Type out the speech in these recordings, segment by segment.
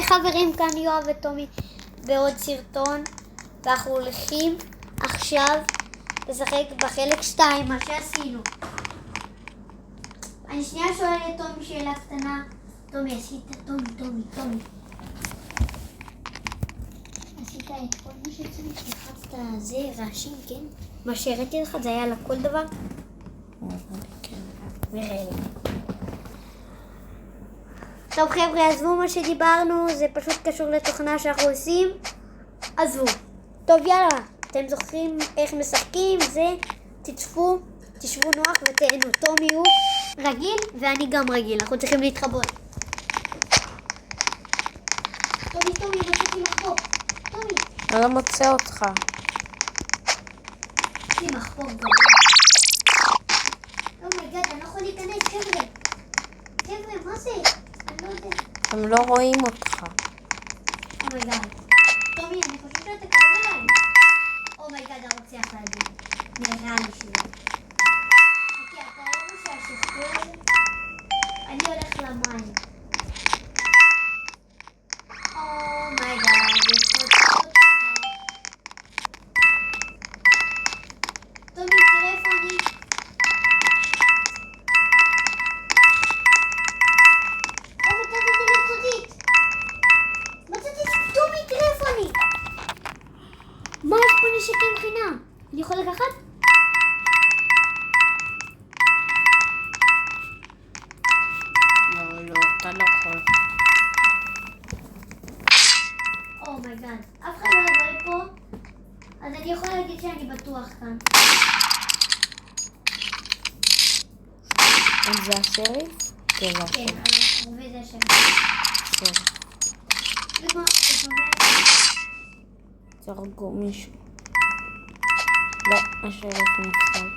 חברים, כאן יואב וטומי בעוד סרטון, ואנחנו הולכים עכשיו לשחק בחלק 2, מה שעשינו. אני שנייה שואלת את טומי שאלה קטנה. טומי, טומי. עשית את כל מה שצריך, לחצת זה, רעשים, כן? מה שהראיתי לך זה היה לכל דבר? כן. נראה לי. טוב חבר'ה, עזבו מה שדיברנו, זה פשוט קשור לתוכנה שאנחנו עושים. עזבו. טוב יאללה, אתם זוכרים איך משחקים, זה, תשבו נוח ותהנו. טומי הוא רגיל ואני גם רגיל, אנחנו צריכים להתחבות. טומי, לא צריכים לחפוק. טומי. אני לא מוצא אותך. צריכים לחפוק גרוע. אומייגאד, אני לא יכול להיכנס, חבר'ה. מה זה? אני לא יודע. הם לא רואים אותך. אומייגאד. טומי, אני חושב שאתה קרוב אליי. אומייגאד, אני רוצה להגיד. נראה לי שלא. אוקיי, אתה רואה שהשכפול הזה? אני הולך למים. אומייגאד, יש פה תקות. טומי, תראה איפה אני. מה יש פה נשקים חינם? אני יכול לקחת? לא, אתה לא יכול. אומייגאד, אף אחד לא יבוא פה, אז אני יכול להגיד שאני בטוח כאן. אם זה השריף? כן, זה כן, השריף. אבל זה השם. ומה, אתה שומע? תרגו מישהו. לא, השריף נפסל.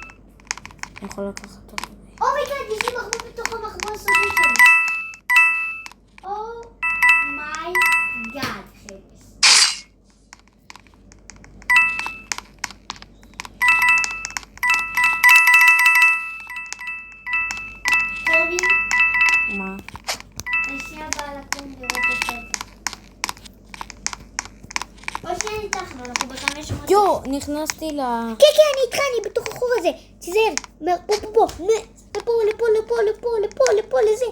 אני יכול לקחת אותו. אומייגאד, יש לי מחבוא בתוך המחבוא הסודי שלי. אומייגאד, חפש. טומי? מה? אני שנייה באה לקום לראות את זה. או שנייה ניתחנו, אנחנו ב-500. יו, נכנסתי ל... כן, אני איתך, אני בתוך החור הזה. תיזהר, לפה, לזה.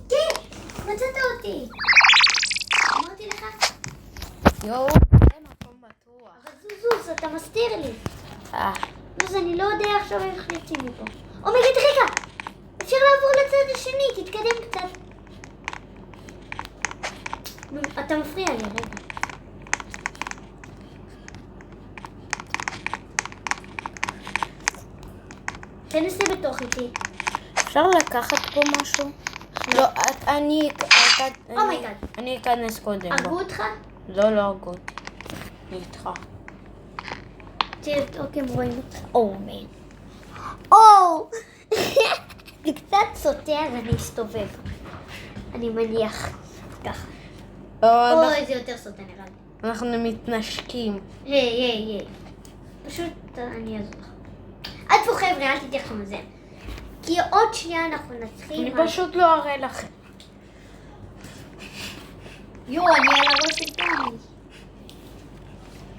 כן, מצאת אותי. אמרתי לך. יו, זה מקום בטוח. אבל זוז, אתה מסתיר לי. אה. אז אני לא יודע עכשיו איך יוצאים מפה. אומייגאד, רגע. אפשר לעבור לצד השני, תתקדם קצת. אתה מפריע לי, רגע. תנסה בתוך איתי. אפשר לקחת פה משהו? לא, אומייגאד. אני אכנס קודם. הרגו אותך? לא הרגו אותי. אני איתך. תראה, אוקיי, הם רואים אותך. מן. זה קצת סוטה, אז אני אסתובב. אני מניח. ככה. זה יותר סוטה נראה לי. אנחנו מתנשקים. היי. פשוט אני אעזור לך. אל תפו חבר'ה, אל תתייחסו לזה. כי עוד שנייה אנחנו נתחיל. אני פשוט לא אראה לכם. אני על הראש של טומי.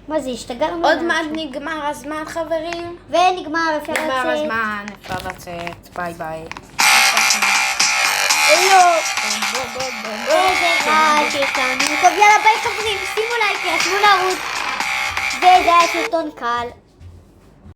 מה זה, השתגענו? עוד מעט נגמר הזמן חברים. ונגמר, אפשר לצאת. נגמר הזמן, אפשר לצאת. ביי. איזה רעש יש לנו. טוב, יאללה ביי חברים, שימו לייק, תנו לערוץ. וזה היה סרטון קל.